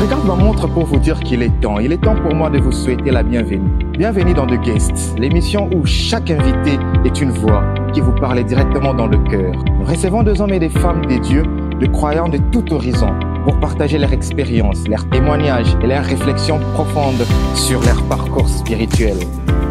regarde ma montre pour vous dire qu'il est temps. Il est temps pour moi de vous souhaiter la bienvenue. Bienvenue dans The Guest, l'émission où chaque invité est une voix qui vous parle directement dans le cœur. Nous recevons des hommes et des femmes, des dieux, de croyants de tout horizon pour partager leur expérience, leurs témoignages et leurs réflexions profondes sur leur parcours spirituel.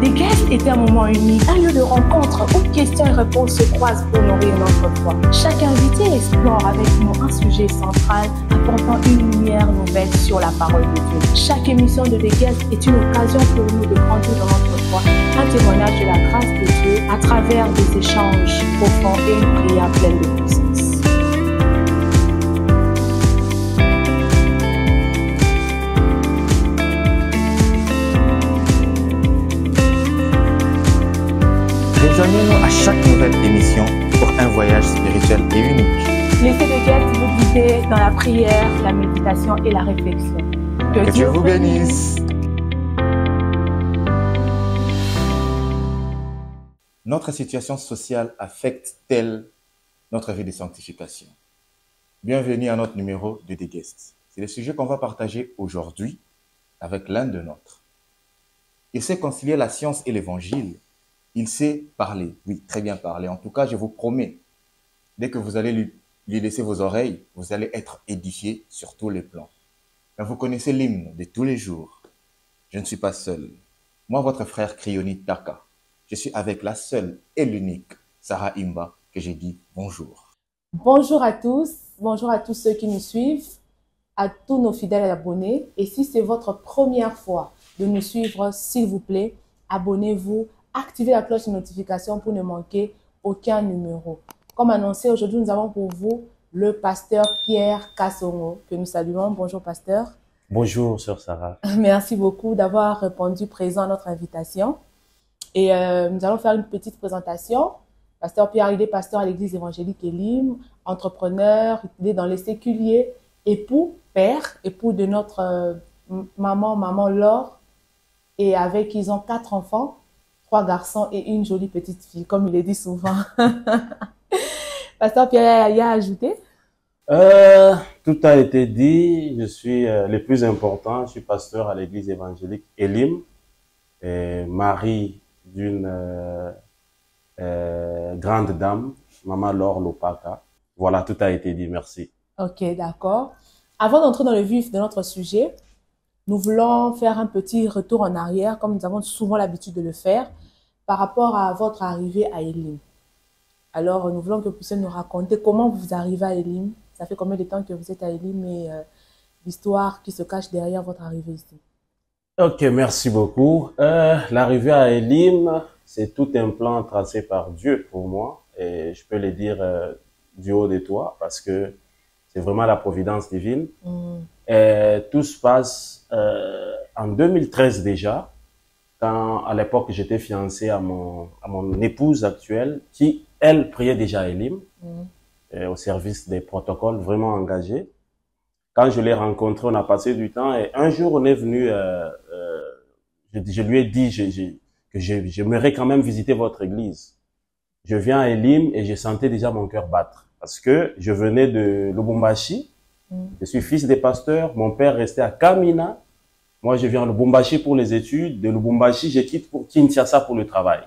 The Guest est un moment unique, un lieu de rencontre où questions et réponses se croisent pour nourrir notre foi. Chaque invité explore avec nous un sujet central, apportant une lumière nouvelle sur la parole de Dieu. Chaque émission de The Guest est une occasion pour nous de grandir dans notre foi, un témoignage de la grâce de Dieu à travers des échanges profonds et une prière pleine de puissance. Rejoignez-nous à chaque nouvelle émission pour un voyage spirituel et unique. Laissez The Guest vous guider dans la prière, la méditation et la réflexion. Que Dieu vous bénisse. Notre situation sociale affecte-t-elle notre vie de sanctification? Bienvenue à notre numéro de The Guest. C'est le sujet qu'on va partager aujourd'hui avec l'un de nôtres. Il sait concilier la science et l'évangile. Il sait parler, oui, très bien parler. En tout cas, je vous promets, dès que vous allez lui laisser vos oreilles, vous allez être édifiés sur tous les plans. Mais vous connaissez l'hymne de tous les jours. Je ne suis pas seul. Moi, votre frère Krioni Taka, je suis avec la seule et l'unique Sarah Imba que j'ai dit bonjour. Bonjour à tous ceux qui nous suivent, à tous nos fidèles abonnés. Et si c'est votre première fois de nous suivre, s'il vous plaît, abonnez-vous. Activez la cloche de notification pour ne manquer aucun numéro. Comme annoncé, aujourd'hui, nous avons pour vous le pasteur Pierre Kassongo, que nous saluons. Bonjour, pasteur. Bonjour, sœur Sarah. Merci beaucoup d'avoir répondu présent à notre invitation. Et nous allons faire une petite présentation. Pasteur Pierre, il est pasteur à l'église évangélique Elim, entrepreneur, il est dans les séculiers, époux, père, époux de notre maman Laure, et avec, ils ont 4 enfants. 3 garçons et une jolie petite fille, comme il est dit souvent. Pasteur Pierre, il y a à ajouter? Tout a été dit. Je suis le plus important. Je suis pasteur à l'église évangélique Elim, et mari d'une grande dame, Maman Laure Lopaka. Voilà, tout a été dit. Merci. Ok, d'accord. Avant d'entrer dans le vif de notre sujet, nous voulons faire un petit retour en arrière, comme nous avons souvent l'habitude de le faire, par rapport à votre arrivée à Elim. Alors, nous voulons que vous puissiez nous raconter comment vous arrivez à Elim. Ça fait combien de temps que vous êtes à Elim et l'histoire qui se cache derrière votre arrivée ici. Ok, merci beaucoup. L'arrivée à Elim, c'est tout un plan tracé par Dieu pour moi. Et je peux le dire du haut des toits parce que c'est vraiment la providence divine. Et tout se passe en 2013 déjà, quand à l'époque j'étais fiancé à mon épouse actuelle, qui elle priait déjà à Elim, au service des protocoles, vraiment engagée. Quand je l'ai rencontrée, on a passé du temps et un jour on est venu, je lui ai dit que j'aimerais quand même visiter votre église. Je viens à Elim et je sentais déjà mon cœur battre parce que je venais de Lubumbashi. Je suis fils des pasteurs. Mon père restait à Kamina. Moi, je viens à Lubumbashi pour les études. De Lubumbashi, je quitte pour Kinshasa pour le travail.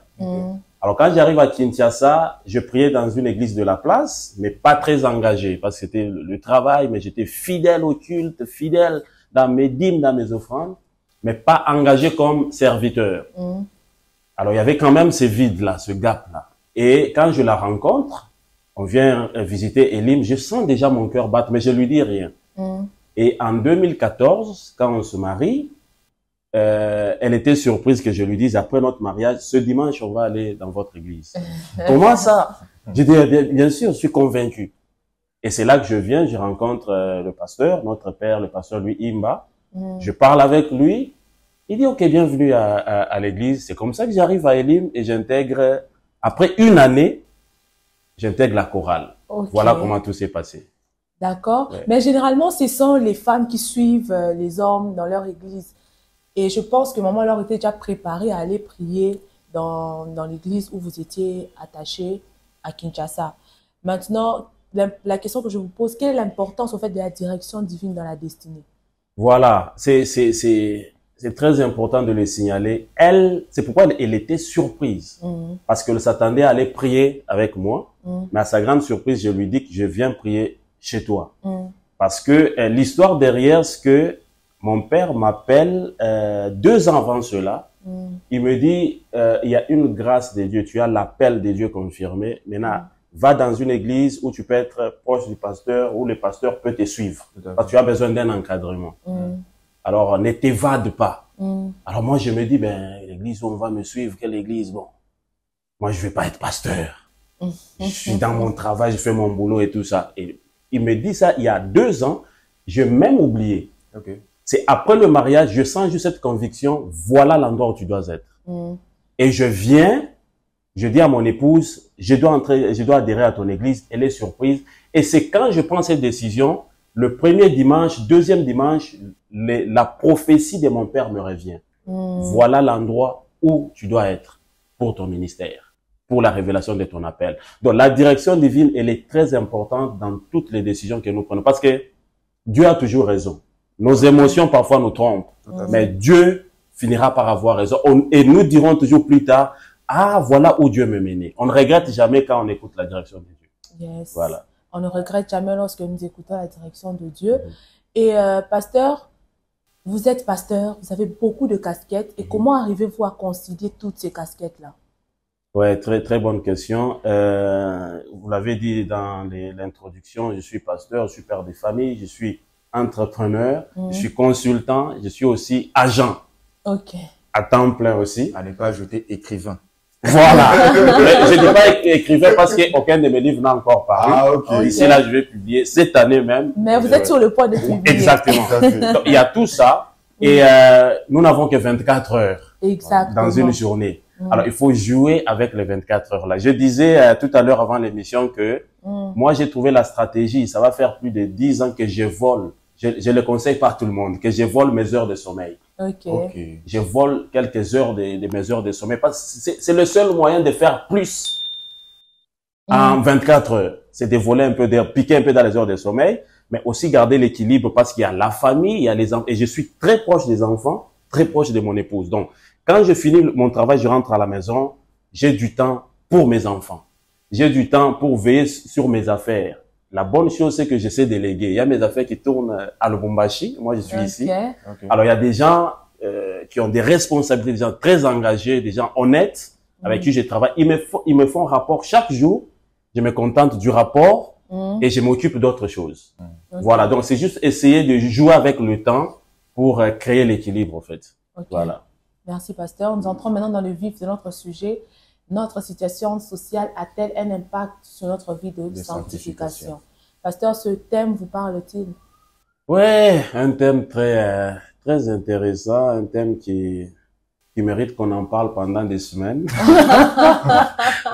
Alors, quand j'arrive à Kinshasa, je priais dans une église de la place, mais pas très engagé parce que c'était le travail, mais j'étais fidèle au culte, fidèle dans mes dîmes, dans mes offrandes, mais pas engagé comme serviteur. Alors, il y avait quand même ce vide-là, ce gap-là. Et quand je la rencontre, on vient visiter Elim, je sens déjà mon cœur battre, mais je lui dis rien. Et en 2014, quand on se marie, elle était surprise que je lui dise, après notre mariage, ce dimanche, on va aller dans votre église. Comment ça? Je dis, bien sûr, je suis convaincu. Et c'est là que je viens, je rencontre le pasteur, notre père, le pasteur Louis Imba. Je parle avec lui. Il dit, ok, bienvenue à l'église. C'est comme ça que j'arrive à Elim et j'intègre, après une année, j'intègre la chorale. Okay. Voilà comment tout s'est passé. D'accord. Ouais. Mais généralement, ce sont les femmes qui suivent les hommes dans leur église. Et je pense que maman leur était déjà préparée à aller prier dans l'église où vous étiez attachés à Kinshasa. Maintenant, la question que je vous pose, quelle est l'importance au fait de la direction divine dans la destinée? Voilà, c'est très important de le signaler. Elle, c'est pourquoi elle était surprise. Parce qu'elle s'attendait à aller prier avec moi. Mais à sa grande surprise, je lui dis que je viens prier chez toi. Parce que l'histoire derrière, ce que mon père m'appelle 2 ans avant cela, il me dit, il y a une grâce de Dieu, tu as l'appel de Dieu confirmé. Maintenant, va dans une église où tu peux être proche du pasteur, où le pasteur peut te suivre. Parce que tu as besoin d'un encadrement. Alors, ne t'évade pas. Alors moi, je me dis, ben, l'église où on va me suivre, quelle église? Bon, moi, je vais pas être pasteur. Je suis dans mon travail, je fais mon boulot et tout ça. Et il me dit ça il y a 2 ans. J'ai même oublié. C'est après le mariage, je sens juste cette conviction, voilà l'endroit où tu dois être. Et je viens, je dis à mon épouse, je dois adhérer à ton église, elle est surprise. Et c'est quand je prends cette décision, le premier dimanche, deuxième dimanche, la prophétie de mon père me revient. Voilà l'endroit où tu dois être pour ton ministère, pour la révélation de ton appel. Donc la direction divine, elle est très importante dans toutes les décisions que nous prenons. Parce que Dieu a toujours raison. Nos émotions parfois nous trompent. Mais Dieu finira par avoir raison. Et nous dirons toujours plus tard, ah, voilà où Dieu me menait. On ne regrette jamais quand on écoute la direction de Dieu. Yes. Voilà. On ne regrette jamais lorsque nous écoutons la direction de Dieu. Et pasteur, vous êtes pasteur, vous avez beaucoup de casquettes. Et comment arrivez-vous à concilier toutes ces casquettes-là? Ouais, très très bonne question. Vous l'avez dit dans l'introduction, je suis pasteur, je suis père de famille, je suis entrepreneur, je suis consultant, je suis aussi agent. Ok. À temps plein aussi. À ne pas ajouter écrivain. Voilà. Je ne dis pas écrivain parce qu'aucun de mes livres n'a encore paru. Ah, ok. Ici, là, je vais publier cette année même. Mais vous êtes sur le point de publier. Exactement. Donc, il y a tout ça. Et nous n'avons que 24 heures. Exactement. Dans une journée. Alors, il faut jouer avec les 24 heures là. Je disais tout à l'heure avant l'émission que moi, j'ai trouvé la stratégie. Ça va faire plus de 10 ans que je vole. Je le conseille pas à tout le monde, que je vole mes heures de sommeil. Okay. Je vole quelques heures de mes heures de sommeil. Parce que c'est le seul moyen de faire plus en 24 heures. C'est de voler un peu d'heures, piquer un peu dans les heures de sommeil, mais aussi garder l'équilibre parce qu'il y a la famille, il y a les enfants. Et je suis très proche des enfants, très proche de mon épouse. Donc, quand je finis mon travail, je rentre à la maison, j'ai du temps pour mes enfants. J'ai du temps pour veiller sur mes affaires. La bonne chose, c'est que j'essaie de déléguer. Il y a mes affaires qui tournent à Lubumbashi. Moi, je suis ici. Alors, il y a des gens qui ont des responsabilités, des gens très engagés, des gens honnêtes avec qui je travaille. Ils me font rapport chaque jour. Je me contente du rapport et je m'occupe d'autres choses. Voilà. Donc, c'est juste essayer de jouer avec le temps pour créer l'équilibre, en fait. Voilà. Merci, pasteur. Nous entrons maintenant dans le vif de notre sujet. Notre situation sociale a-t-elle un impact sur notre vie de sanctification? Pasteur, ce thème vous parle-t-il? Ouais, un thème très très intéressant, un thème qui mérite qu'on en parle pendant des semaines.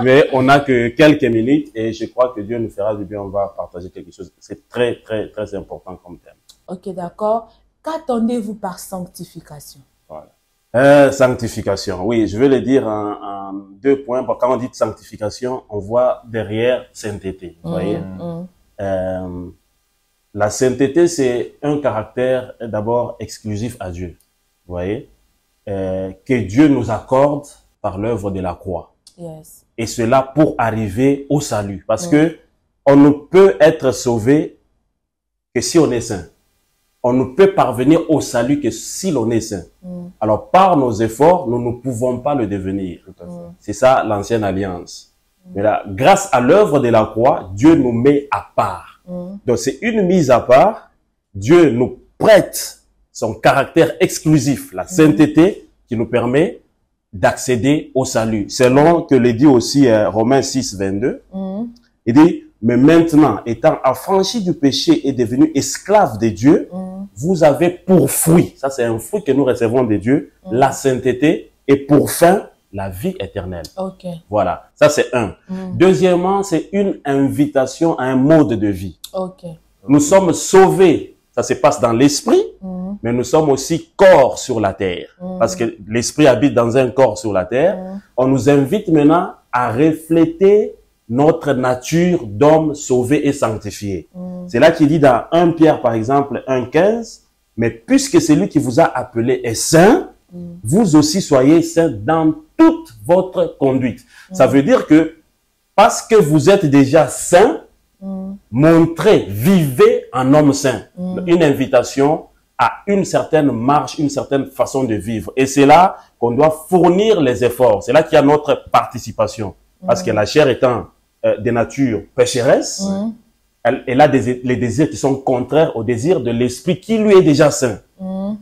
Mais on n'a que quelques minutes et je crois que Dieu nous fera du bien, on va partager quelque chose. C'est très très très important comme thème. Ok, d'accord. Qu'attendez-vous par sanctification? Voilà. Sanctification, oui, je vais le dire en 2 points. Quand on dit sanctification, on voit derrière sainteté. Vous voyez, la sainteté, c'est un caractère d'abord exclusif à Dieu. Vous voyez, que Dieu nous accorde par l'œuvre de la croix. Yes. Et cela pour arriver au salut, parce que on ne peut être sauvé que si on est saint. On ne peut parvenir au salut que si l'on est saint. Alors, par nos efforts, nous ne pouvons pas le devenir. C'est ça, l'ancienne alliance. Mais là, grâce à l'œuvre de la croix, Dieu nous met à part. Donc, c'est une mise à part. Dieu nous prête son caractère exclusif, la sainteté, qui nous permet d'accéder au salut. Selon que le dit aussi Romains 6, 22, il dit, mais maintenant, étant affranchi du péché et devenu esclave de Dieu, vous avez pour fruit, ça c'est un fruit que nous recevons de Dieu, la sainteté et pour fin, la vie éternelle. Voilà, ça c'est un. Deuxièmement, c'est une invitation à un mode de vie. Nous sommes sauvés, ça se passe dans l'esprit, mais nous sommes aussi corps sur la terre. Parce que l'esprit habite dans un corps sur la terre. On nous invite maintenant à refléter notre nature d'homme sauvé et sanctifié. C'est là qu'il dit dans 1 Pierre, par exemple, 1,15, Mais puisque celui qui vous a appelé est saint, vous aussi soyez saints dans toute votre conduite. Ça veut dire que parce que vous êtes déjà saint, montrez, vivez en homme saint. Une invitation à une certaine marche, une certaine façon de vivre. Et c'est là qu'on doit fournir les efforts. C'est là qu'il y a notre participation. Parce que la chair étant de nature pécheresse, elle a les désirs qui sont contraires au désir de l'esprit qui lui est déjà saint.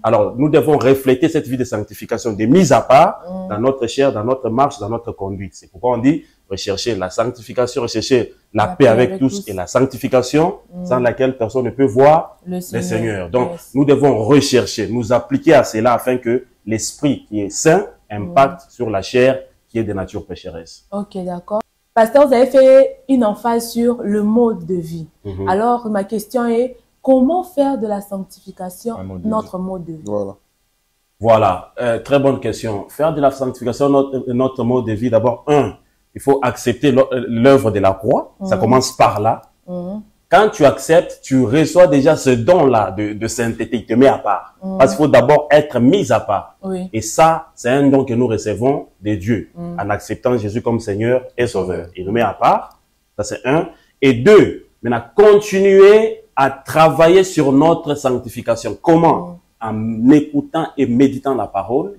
Alors, nous devons refléter cette vie de sanctification, de mise à part dans notre chair, dans notre marche, dans notre conduite. C'est pourquoi on dit rechercher la sanctification, rechercher la paix avec tous et la sanctification sans laquelle personne ne peut voir le Seigneur. Donc, nous devons rechercher, nous appliquer à cela afin que l'esprit qui est saint impacte sur la chair qui est de nature pécheresse. Ok, d'accord. Pasteur, vous avez fait une emphase sur le mode de vie. Alors, ma question est, comment faire de la sanctification notre mode de vie? Voilà, très bonne question. Faire de la sanctification notre mode de vie, d'abord, il faut accepter l'œuvre de la croix. Ça commence par là. Quand tu acceptes, tu reçois déjà ce don-là de sainteté. Il te met à part. Parce qu'il faut d'abord être mis à part. Et ça, c'est un don que nous recevons de Dieu en acceptant Jésus comme Seigneur et Sauveur. Il nous met à part. Ça, c'est un. Et deux, maintenant, continuer à travailler sur notre sanctification. Comment? En écoutant et méditant la parole,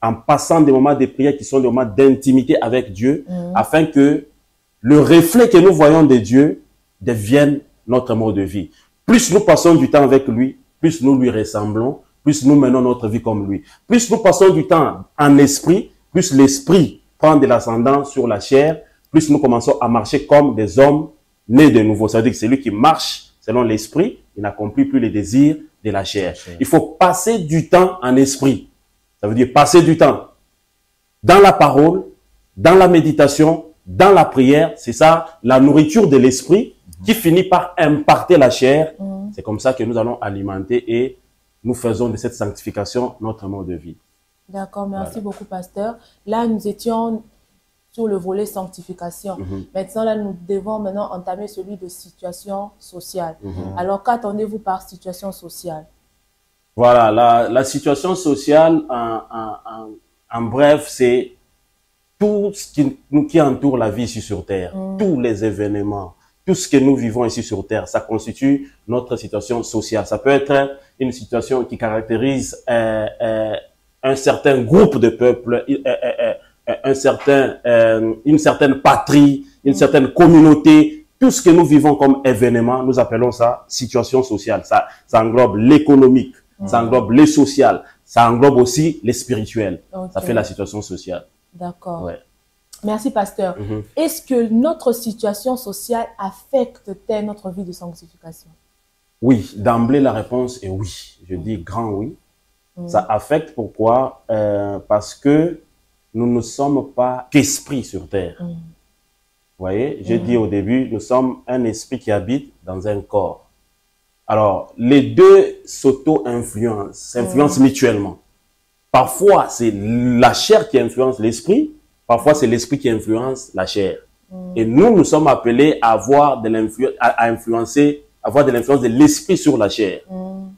en passant des moments de prière qui sont des moments d'intimité avec Dieu, afin que le reflet que nous voyons de Dieu devienne notre mode de vie. Plus nous passons du temps avec lui, plus nous lui ressemblons, plus nous menons notre vie comme lui. Plus nous passons du temps en esprit, plus l'esprit prend de l'ascendant sur la chair, plus nous commençons à marcher comme des hommes nés de nouveau. Ça veut dire que celui qui marche selon l'esprit, il n'accomplit plus les désirs de la chair. Il faut passer du temps en esprit. Ça veut dire passer du temps dans la parole, dans la méditation, dans la prière. C'est ça, la nourriture de l'esprit qui finit par impacter la chair. C'est comme ça que nous allons alimenter et nous faisons de cette sanctification notre mode de vie. D'accord, merci beaucoup, pasteur. Là, nous étions sur le volet sanctification. Maintenant, là, nous devons maintenant entamer celui de situation sociale. Alors, qu'attendez-vous par situation sociale? Voilà, la situation sociale, en bref, c'est tout ce qui entoure la vie ici sur Terre, tous les événements, tout ce que nous vivons ici sur Terre, ça constitue notre situation sociale. Ça peut être une situation qui caractérise un certain groupe de peuples, une certaine patrie, une certaine communauté. Tout ce que nous vivons comme événement, nous appelons ça situation sociale. Ça englobe l'économique, ça englobe le social, ça englobe aussi les spirituels. Ça fait la situation sociale. D'accord. Ouais. Merci, pasteur. Est-ce que notre situation sociale affecte-t-elle notre vie de sanctification? Oui, d'emblée, la réponse est oui. Je dis grand oui. Ça affecte, pourquoi? Parce que nous ne sommes pas qu'esprit sur terre. Vous voyez, j'ai dit au début, nous sommes un esprit qui habite dans un corps. Alors, les deux s'auto-influencent, s'influencent mutuellement. Parfois, c'est la chair qui influence l'esprit. Parfois, c'est l'esprit qui influence la chair. Et nous sommes appelés à avoir de l'influence, avoir de l'influence de l'esprit sur la chair.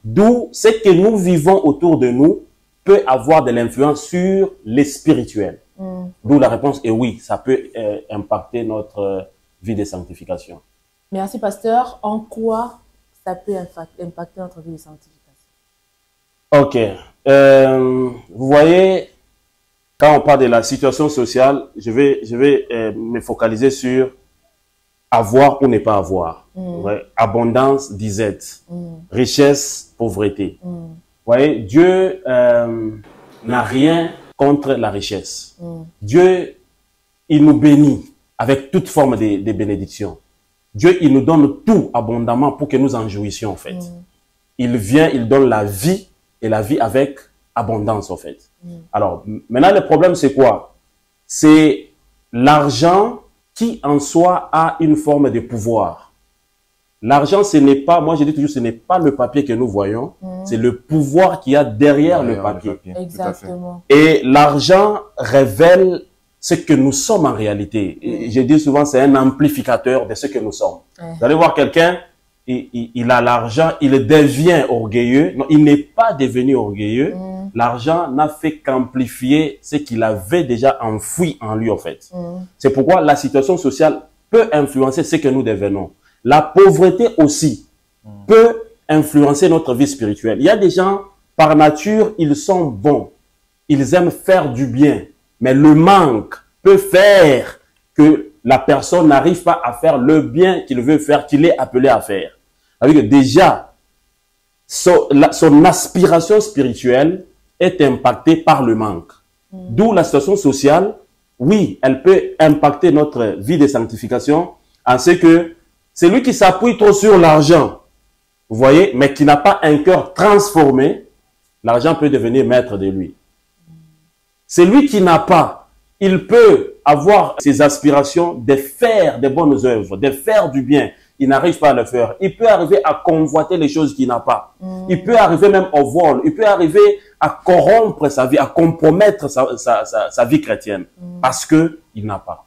D'où ce que nous vivons autour de nous peut avoir de l'influence sur les spirituels. D'où la réponse est oui, ça peut impacter notre vie de sanctification. Merci, pasteur. En quoi ça peut impacter notre vie de sanctification? Ok. Vous voyez, quand on parle de la situation sociale, je vais me focaliser sur avoir ou ne pas avoir. Ouais. Abondance, disette. Richesse, pauvreté. Vous voyez, Dieu n'a rien contre la richesse. Dieu, il nous bénit avec toute forme de bénédiction. Dieu, il nous donne tout abondamment pour que nous en jouissions, en fait. Il vient, il donne la vie, et la vie avec abondance, en fait. Alors, maintenant, le problème, c'est quoi? C'est l'argent qui, en soi, a une forme de pouvoir. L'argent, ce n'est pas, moi je dis toujours, ce n'est pas le papier que nous voyons, c'est le pouvoir qu'il y a derrière le papier. Exactement. Et l'argent révèle ce que nous sommes en réalité. Et je dis souvent, c'est un amplificateur de ce que nous sommes. Vous allez voir quelqu'un il a l'argent, il devient orgueilleux. Non, il n'est pas devenu orgueilleux. L'argent n'a fait qu'amplifier ce qu'il avait déjà enfoui en lui, en fait. C'est pourquoi la situation sociale peut influencer ce que nous devenons. La pauvreté aussi peut influencer notre vie spirituelle. Il y a des gens, par nature, ils sont bons. Ils aiment faire du bien. Mais le manque peut faire que la personne n'arrive pas à faire le bien qu'il veut faire, qu'il est appelé à faire. C'est-à-dire que déjà, son aspiration spirituelle est impactée par le manque. D'où la situation sociale, oui, elle peut impacter notre vie de sanctification en ce que celui qui s'appuie trop sur l'argent, vous voyez, mais qui n'a pas un cœur transformé, l'argent peut devenir maître de lui. Celui qui n'a pas, il peut avoir ses aspirations de faire des bonnes œuvres, de faire du bien. Il n'arrive pas à le faire. Il peut arriver à convoiter les choses qu'il n'a pas. Il peut arriver même au vol. Il peut arriver à corrompre sa vie, à compromettre sa vie chrétienne. Parce qu'il n'a pas.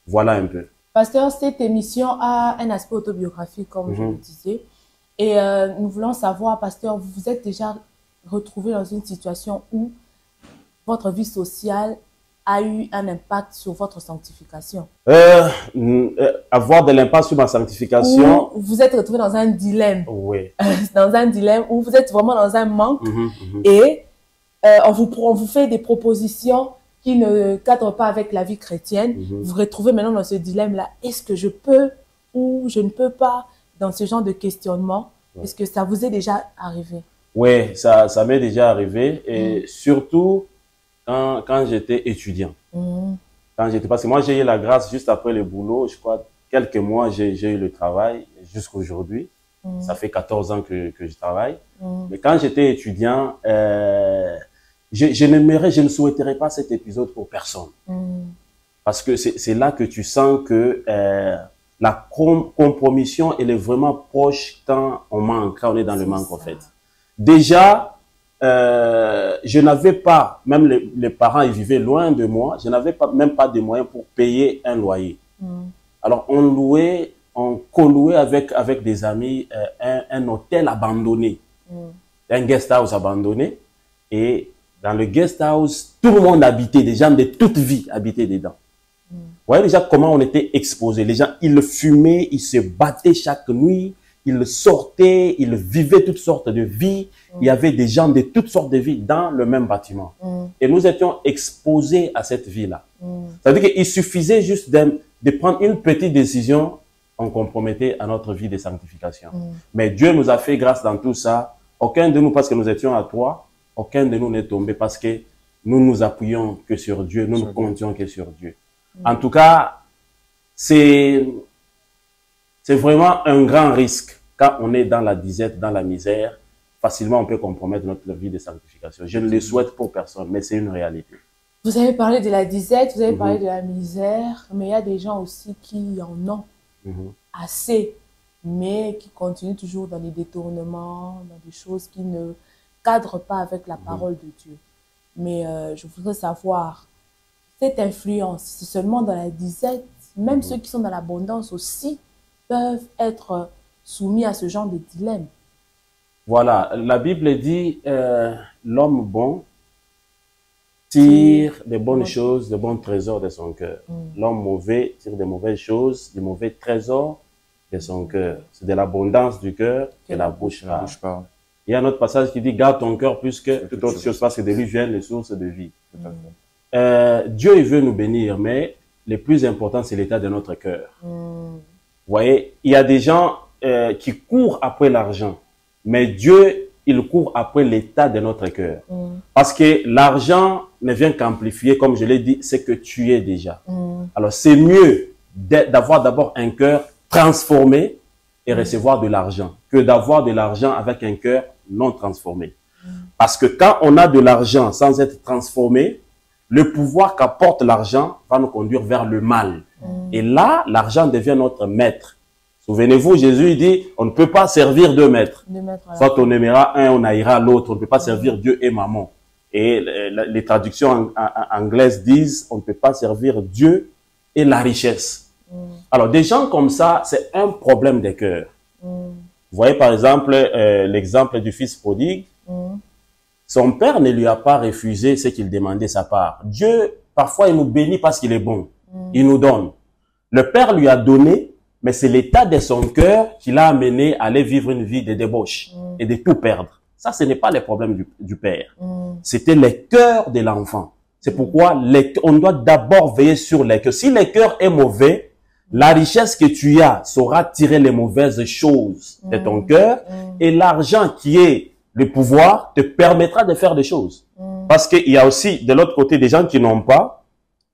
Voilà un peu. Pasteur, cette émission a un aspect autobiographique, comme je le disais. Et nous voulons savoir, pasteur, vous vous êtes déjà retrouvé dans une situation où votre vie sociale a eu un impact sur votre sanctification? Avoir de l'impact sur ma sanctification. Ou vous êtes retrouvé dans un dilemme. Oui. Dans un dilemme où vous êtes vraiment dans un manque et on vous fait des propositions qui ne cadrent pas avec la vie chrétienne. Vous vous retrouvez maintenant dans ce dilemme-là. Est-ce que je peux ou je ne peux pas, dans ce genre de questionnement? Est-ce que ça vous est déjà arrivé? Oui, ça m'est déjà arrivé. Et surtout, quand j'étais étudiant. Parce que moi, j'ai eu la grâce juste après le boulot, je crois, quelques mois, j'ai eu le travail jusqu'à aujourd'hui. Ça fait 14 ans que je travaille. Mais quand j'étais étudiant, je ne souhaiterais pas cet épisode pour personne. Parce que c'est là que tu sens que la compromission, elle est vraiment proche quand on manque, quand on est dans le manque, en fait. Déjà, je n'avais pas, même les parents, ils vivaient loin de moi, je n'avais même pas de moyens pour payer un loyer. Alors, on co-louait avec des amis un hôtel abandonné, un guest house abandonné. Et dans le guest house, tout le monde habitait, des gens de toute vie habitaient dedans. Vous voyez déjà comment on était exposés. Les gens, ils fumaient, ils se battaient chaque nuit. Ils sortaient, ils vivaient toutes sortes de vies. Il y avait des gens de toutes sortes de vies dans le même bâtiment. Et nous étions exposés à cette vie-là. C'est-à-dire qu'il suffisait juste de prendre une petite décision, on compromettait à notre vie de sanctification. Mais Dieu nous a fait grâce dans tout ça. Aucun de nous, parce que nous étions à 3, aucun de nous n'est tombé parce que nous nous appuyons que sur Dieu, nous ne comptions que sur Dieu. En tout cas, c'est vraiment un grand risque. Quand on est dans la disette, dans la misère, facilement on peut compromettre notre vie de sanctification. Je ne le souhaite pour personne, mais c'est une réalité. Vous avez parlé de la disette, vous avez parlé de la misère, mais il y a des gens aussi qui en ont assez, mais qui continuent toujours dans les détournements, dans des choses qui ne cadrent pas avec la parole de Dieu. Mais je voudrais savoir, cette influence, c'est seulement dans la disette, même ceux qui sont dans l'abondance aussi peuvent être soumis à ce genre de dilemme. Voilà, la Bible dit l'homme bon tire des bonnes choses, des bons trésors de son cœur. L'homme mauvais tire des mauvaises choses, des mauvais trésors de son cœur. C'est de l'abondance du cœur que la bouche parle. Il y a un autre passage qui dit garde ton cœur plus que toute autre chose parce que de lui viennent les sources de vie. Dieu il veut nous bénir, mais le plus important c'est l'état de notre cœur. Vous voyez, il y a des gens qui courent après l'argent, mais Dieu, il court après l'état de notre cœur. Parce que l'argent ne vient qu'amplifier, comme je l'ai dit, c'est que tu es déjà. Alors, c'est mieux d'avoir d'abord un cœur transformé et recevoir de l'argent que d'avoir de l'argent avec un cœur non transformé. Parce que quand on a de l'argent sans être transformé, le pouvoir qu'apporte l'argent va nous conduire vers le mal. Et là, l'argent devient notre maître. Souvenez-vous, Jésus dit, on ne peut pas servir deux maîtres. Soit on aimera un, on haïra l'autre. On ne peut pas servir Dieu et maman. Et les traductions anglaises disent, on ne peut pas servir Dieu et la richesse. Alors, des gens comme ça, c'est un problème de cœur. Vous voyez par exemple l'exemple du fils prodigue. Son père ne lui a pas refusé ce qu'il demandait sa part. Dieu, parfois, il nous bénit parce qu'il est bon. Il nous donne. Le père lui a donné, mais c'est l'état de son cœur qui l'a amené à aller vivre une vie de débauche et de tout perdre. Ça, ce n'est pas le problème du père. C'était le cœur de l'enfant. C'est pourquoi on doit d'abord veiller sur le cœur. Si le cœur est mauvais, la richesse que tu as saura tirer les mauvaises choses de ton cœur et l'argent qui est le pouvoir te permettra de faire des choses. Parce qu'il y a aussi de l'autre côté des gens qui n'ont pas,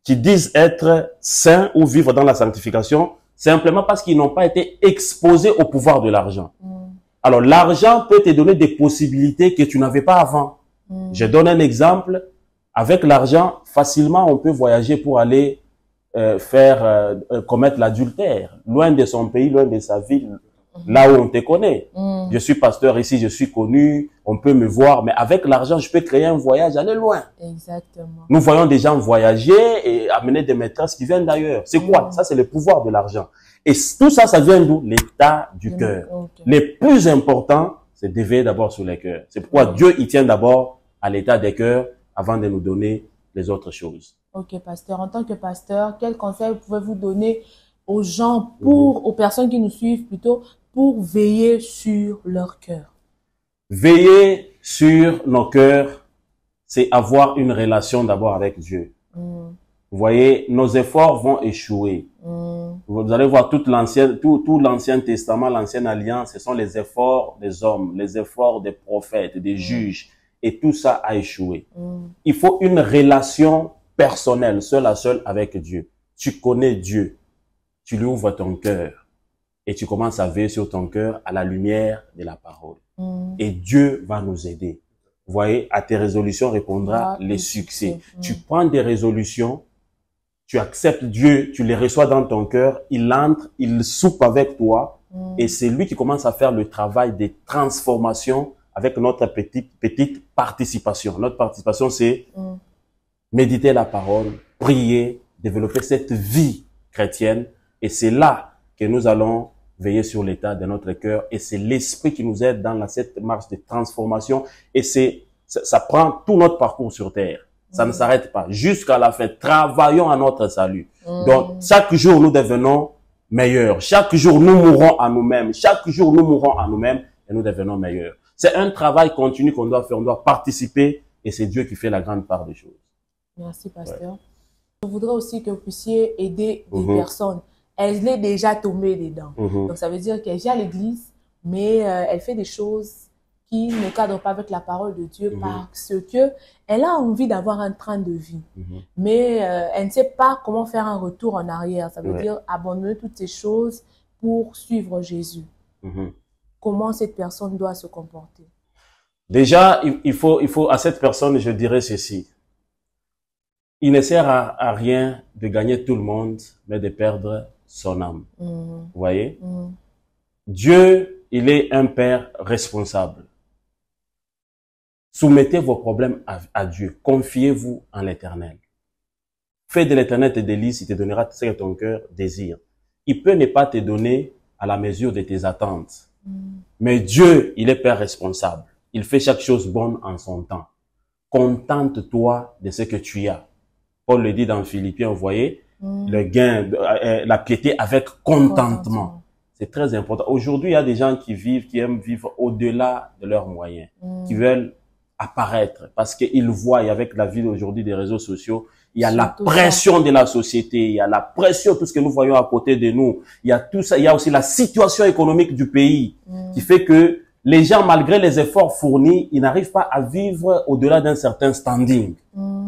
qui disent être saints ou vivre dans la sanctification simplement parce qu'ils n'ont pas été exposés au pouvoir de l'argent. Alors l'argent peut te donner des possibilités que tu n'avais pas avant. Je donne un exemple. Avec l'argent, facilement on peut voyager pour aller commettre l'adultère, loin de son pays, loin de sa ville, là où on te connaît. Je suis pasteur ici, je suis connu, on peut me voir, mais avec l'argent, je peux créer un voyage, aller loin. Exactement. Nous voyons des gens voyager et amener des maîtresses qui viennent d'ailleurs. C'est quoi? Ça, c'est le pouvoir de l'argent. Et tout ça, ça vient d'où? L'état du cœur. Le plus important, c'est d'éveiller d'abord sur les cœurs. C'est pourquoi Dieu, il tient d'abord à l'état des cœurs avant de nous donner les autres choses. Ok, pasteur. En tant que pasteur, quel conseil pouvez-vous donner aux gens, aux personnes qui nous suivent plutôt, pour veiller sur leur cœur? Veiller sur nos cœurs, c'est avoir une relation d'abord avec Dieu. Vous voyez, nos efforts vont échouer. Vous allez voir tout l'Ancien Testament, l'Ancienne Alliance, ce sont les efforts des hommes, les efforts des prophètes, des juges, et tout ça a échoué. Il faut une relation personnelle, seul à seul avec Dieu. Tu connais Dieu, tu lui ouvres ton cœur et tu commences à veiller sur ton cœur à la lumière de la parole. Et Dieu va nous aider. Vous voyez, à tes résolutions répondra les succès. Tu prends des résolutions, tu acceptes Dieu, tu les reçois dans ton cœur, il entre, il soupe avec toi et c'est lui qui commence à faire le travail des transformations avec notre petite participation. Notre participation, c'est méditer la parole, prier, développer cette vie chrétienne. Et c'est là que nous allons veiller sur l'état de notre cœur. Et c'est l'esprit qui nous aide dans cette marche de transformation. Et ça prend tout notre parcours sur terre. Ça ne s'arrête pas. Jusqu'à la fin, travaillons à notre salut. Donc, chaque jour, nous devenons meilleurs. Chaque jour, nous mourons à nous-mêmes. Chaque jour, nous mourons à nous-mêmes et nous devenons meilleurs. C'est un travail continu qu'on doit faire. On doit participer et c'est Dieu qui fait la grande part des choses. Merci, pasteur. Je voudrais aussi que vous puissiez aider des personnes. Elle est déjà tombée dedans. Donc, ça veut dire qu'elle vient à l'église, mais elle fait des choses qui ne cadrent pas avec la parole de Dieu parce que elle a envie d'avoir un train de vie. Mais elle ne sait pas comment faire un retour en arrière. Ça veut dire abandonner toutes ces choses pour suivre Jésus. Comment cette personne doit se comporter? Déjà, il faut à cette personne, je dirais ceci. Il ne sert à rien de gagner tout le monde, mais de perdre son âme. Vous voyez? Dieu, il est un père responsable. Soumettez vos problèmes à Dieu. Confiez-vous en l'Éternel. Fais de l'Éternel tes délices, il te donnera ce que ton cœur désire. Il peut ne pas te donner à la mesure de tes attentes. Mais Dieu, il est père responsable. Il fait chaque chose bonne en son temps. Contente-toi de ce que tu as. Paul le dit dans Philippiens, vous voyez, le gain, la piété avec contentement. C'est très important. Aujourd'hui, il y a des gens qui aiment vivre au-delà de leurs moyens, qui veulent apparaître parce qu'ils voient, avec la vie d'aujourd'hui des réseaux sociaux, il y a la pression de la société, il y a la pression, tout ce que nous voyons à côté de nous, il y a tout ça, il y a aussi la situation économique du pays qui fait que les gens, malgré les efforts fournis, ils n'arrivent pas à vivre au-delà d'un certain standing.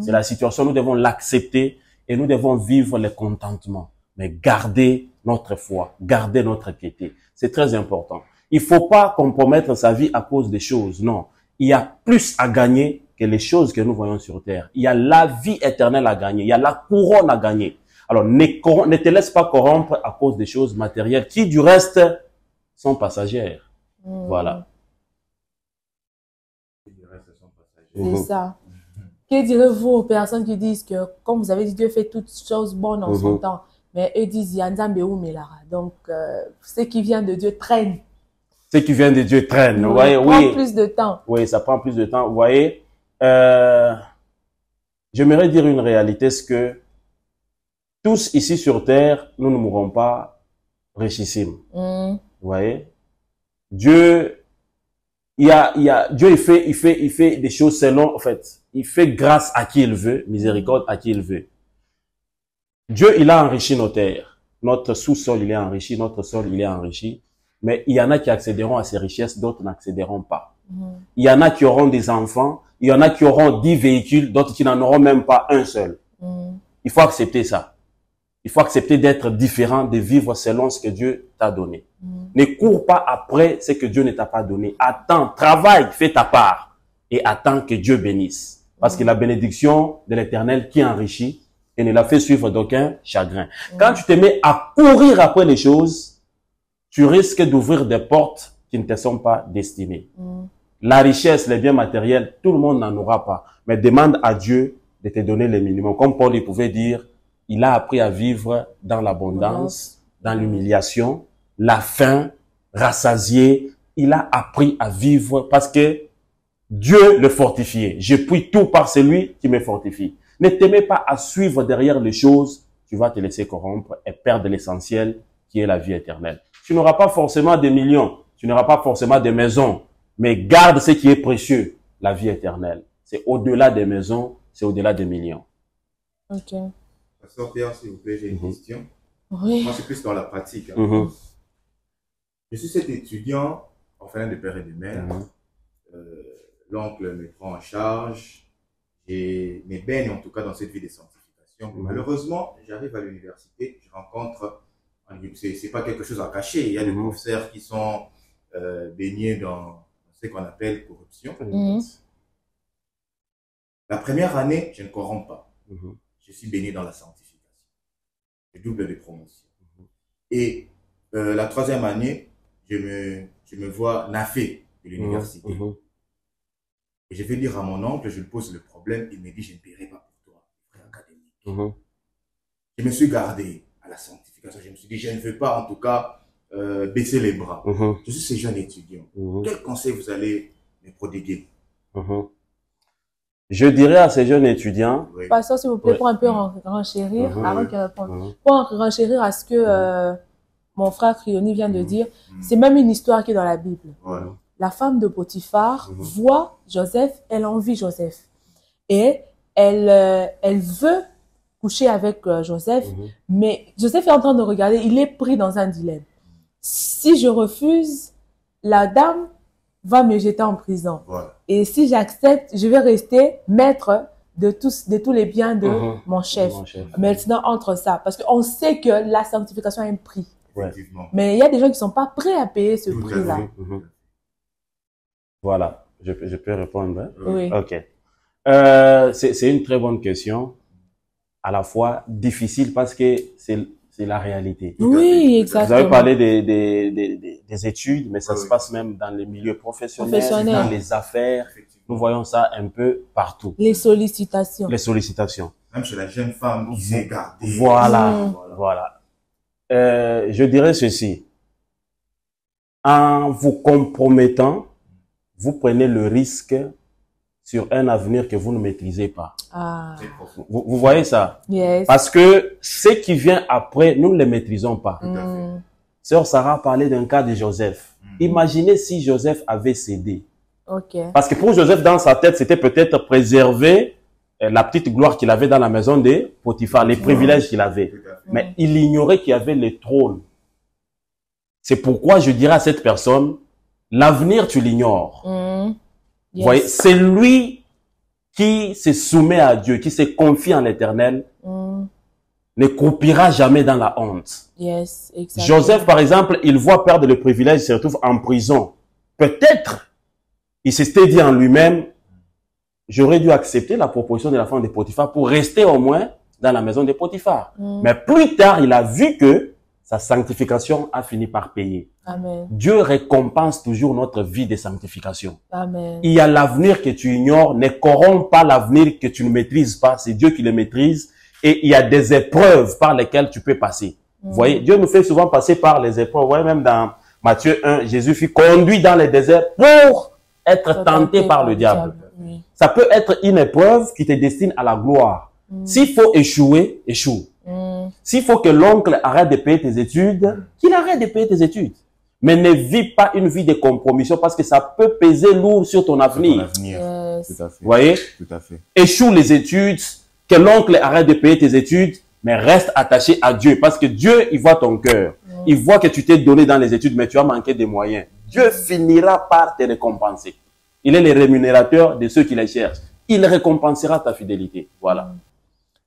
C'est la situation, nous devons l'accepter et nous devons vivre le contentement. Mais garder notre foi, garder notre piété. C'est très important. Il faut pas compromettre sa vie à cause des choses, non. Il y a plus à gagner que les choses que nous voyons sur terre. Il y a la vie éternelle à gagner. Il y a la couronne à gagner. Alors, ne te laisse pas corrompre à cause des choses matérielles qui, du reste, sont passagères. Voilà. C'est ça. Que direz-vous aux personnes qui disent que, comme vous avez dit, Dieu fait toutes choses bonnes en son temps, mais eux disent Yanzambe ou Melara. Donc, ce qui vient de Dieu traîne. Ce qui vient de Dieu traîne. Vous voyez, ça prend plus de temps. Oui, ça prend plus de temps. Vous voyez, j'aimerais dire une réalité, c'est que tous ici sur terre, nous ne mourrons pas richissimes. Vous voyez, Dieu, Dieu, il fait des choses selon, en fait, il fait grâce à qui il veut, miséricorde à qui il veut. Dieu, il a enrichi nos terres. Notre sous-sol, il est enrichi, notre sol, il est enrichi. Mais il y en a qui accéderont à ces richesses, d'autres n'accéderont pas. Il y en a qui auront des enfants, il y en a qui auront 10 véhicules, d'autres qui n'en auront même pas un seul. Il faut accepter ça. Il faut accepter d'être différent, de vivre selon ce que Dieu t'a donné. Ne cours pas après ce que Dieu ne t'a pas donné. Attends, travaille, fais ta part et attends que Dieu bénisse. Parce que la bénédiction de l'Éternel qui enrichit et ne la fait suivre d'aucun chagrin. Quand tu te mets à courir après les choses, tu risques d'ouvrir des portes qui ne te sont pas destinées. La richesse, les biens matériels, tout le monde n'en aura pas. Mais demande à Dieu de te donner le minimum. Comme Paul, il pouvait dire, il a appris à vivre dans l'abondance, dans l'humiliation, la faim, rassasié. Il a appris à vivre parce que Dieu le fortifiait. Je puis tout par celui qui me fortifie. Ne t'aimez pas à suivre derrière les choses. Tu vas te laisser corrompre et perdre l'essentiel qui est la vie éternelle. Tu n'auras pas forcément des millions. Tu n'auras pas forcément des maisons. Mais garde ce qui est précieux, la vie éternelle. C'est au-delà des maisons, c'est au-delà des millions. Ok. Pasteur Pierre, s'il vous plaît, j'ai une question. Oui. Moi, c'est plus dans la pratique. Je suis cet étudiant, orphelin de père et de mère. L'oncle me prend en charge. Et me baigne en tout cas dans cette vie de sanctification. Malheureusement, j'arrive à l'université, je rencontre, c'est pas quelque chose à cacher, il y a des professeurs qui sont baignés dans ce qu'on appelle corruption. La première année, je ne corromps pas. Je suis baigné dans la sanctification. Je double de promotion. Et la troisième année, je me vois naffé de l'université. Et je vais dire à mon oncle, je lui pose le problème, il me dit, je ne paierai pas pour toi, frère académique. Je me suis gardé à la sanctification, je me suis dit, je ne veux pas en tout cas baisser les bras. Je suis ce jeune étudiant. Quel conseil vous allez me prodiguer? Je dirais à ces jeunes étudiants... Pasteur, s'il vous plaît, pour un peu renchérir, avant qu'il réponde, pour renchérir à ce que mon frère Krioni vient de dire, c'est même une histoire qui est dans la Bible. La femme de Potiphar voit Joseph, elle envie Joseph. Et elle veut coucher avec Joseph, mais Joseph est en train de regarder, il est pris dans un dilemme. Si je refuse, la dame va me jeter en prison. Et si j'accepte, je vais rester maître de tous les biens de mon chef. Maintenant, entre ça, parce qu'on sait que la sanctification a un prix. Mais il y a des gens qui ne sont pas prêts à payer ce prix-là. Voilà, je peux répondre. Hein? Oui. Ok. C'est une très bonne question, à la fois difficile parce que c'est la réalité. Oui, exactement. Vous avez parlé des études, mais ça se passe même dans les milieux professionnels, dans les affaires. Nous voyons ça un peu partout. Les sollicitations. Les sollicitations. Même chez la jeune femme qui s'est gardée. Voilà. Je dirais ceci. En vous compromettant, vous prenez le risque sur un avenir que vous ne maîtrisez pas. Vous voyez ça? Yes. Parce que ce qui vient après, nous ne le maîtrisons pas. Sœur Sarah parlait d'un cas de Joseph. Imaginez si Joseph avait cédé. Parce que pour Joseph, dans sa tête, c'était peut-être préserver la petite gloire qu'il avait dans la maison de Potiphar, les privilèges qu'il avait. Mais il ignorait qu'il y avait le trône. C'est pourquoi je dirais à cette personne, l'avenir, tu l'ignores. Vous voyez, c'est lui qui se soumet à Dieu, qui se confie en l'Éternel, ne croupira jamais dans la honte. Joseph, par exemple, il voit perdre le privilège, il se retrouve en prison. Peut-être, il s'était dit en lui-même, j'aurais dû accepter la proposition de la femme de Potiphar pour rester au moins dans la maison de Potiphar. Mais plus tard, il a vu que sa sanctification a fini par payer. Amen. Dieu récompense toujours notre vie de sanctification. Amen. Il y a l'avenir que tu ignores, ne corromps pas l'avenir que tu ne maîtrises pas, c'est Dieu qui le maîtrise. Et il y a des épreuves par lesquelles tu peux passer. Vous voyez, Dieu nous fait souvent passer par les épreuves. Vous voyez, même dans Matthieu 1, Jésus fut conduit dans les déserts pour être tenté par le diable. Oui. Ça peut être une épreuve qui te destine à la gloire. S'il faut échouer, échoue. S'il faut que l'oncle arrête de payer tes études, qu'il arrête de payer tes études. Mais ne vis pas une vie de compromission parce que ça peut peser lourd sur ton avenir. Yes. Tout à fait. Vous voyez? Tout à fait. Échoue les études, que l'oncle arrête de payer tes études, mais reste attaché à Dieu. Parce que Dieu, il voit ton cœur. Il voit que tu t'es donné dans les études, mais tu as manqué des moyens. Dieu finira par te récompenser. Il est le rémunérateur de ceux qui les cherchent. Il récompensera ta fidélité. Voilà.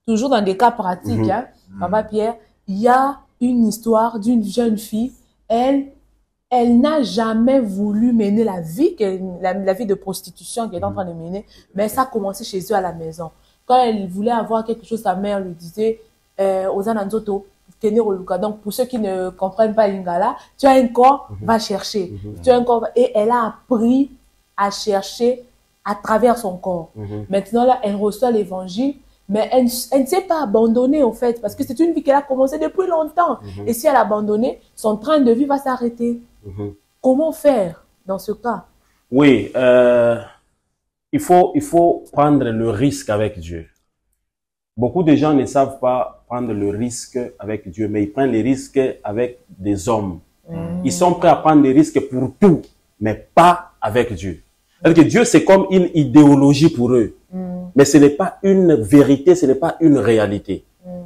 Toujours dans des cas pratiques, hein, Papa Pierre, il y a une histoire d'une jeune fille. Elle n'a jamais voulu mener la vie de prostitution qu'elle est en train de mener, mais ça a commencé chez eux à la maison. Quand elle voulait avoir quelque chose, sa mère lui disait Ozananzoto, tenir au Luka. Donc, pour ceux qui ne comprennent pas Lingala, tu as un corps, va chercher. Tu as un corps, et elle a appris à chercher à travers son corps. Maintenant, là, elle reçoit l'évangile, mais elle ne s'est pas abandonnée, en fait, parce que c'est une vie qu'elle a commencé depuis longtemps. Et si elle a abandonné, son train de vie va s'arrêter. Comment faire dans ce cas? Oui, il faut prendre le risque avec Dieu. Beaucoup de gens ne savent pas prendre le risque avec Dieu, mais ils prennent les risques avec des hommes. Ils sont prêts à prendre des risques pour tout, mais pas avec Dieu. C'est-à-dire que Dieu, c'est comme une idéologie pour eux. Mais ce n'est pas une vérité, ce n'est pas une réalité.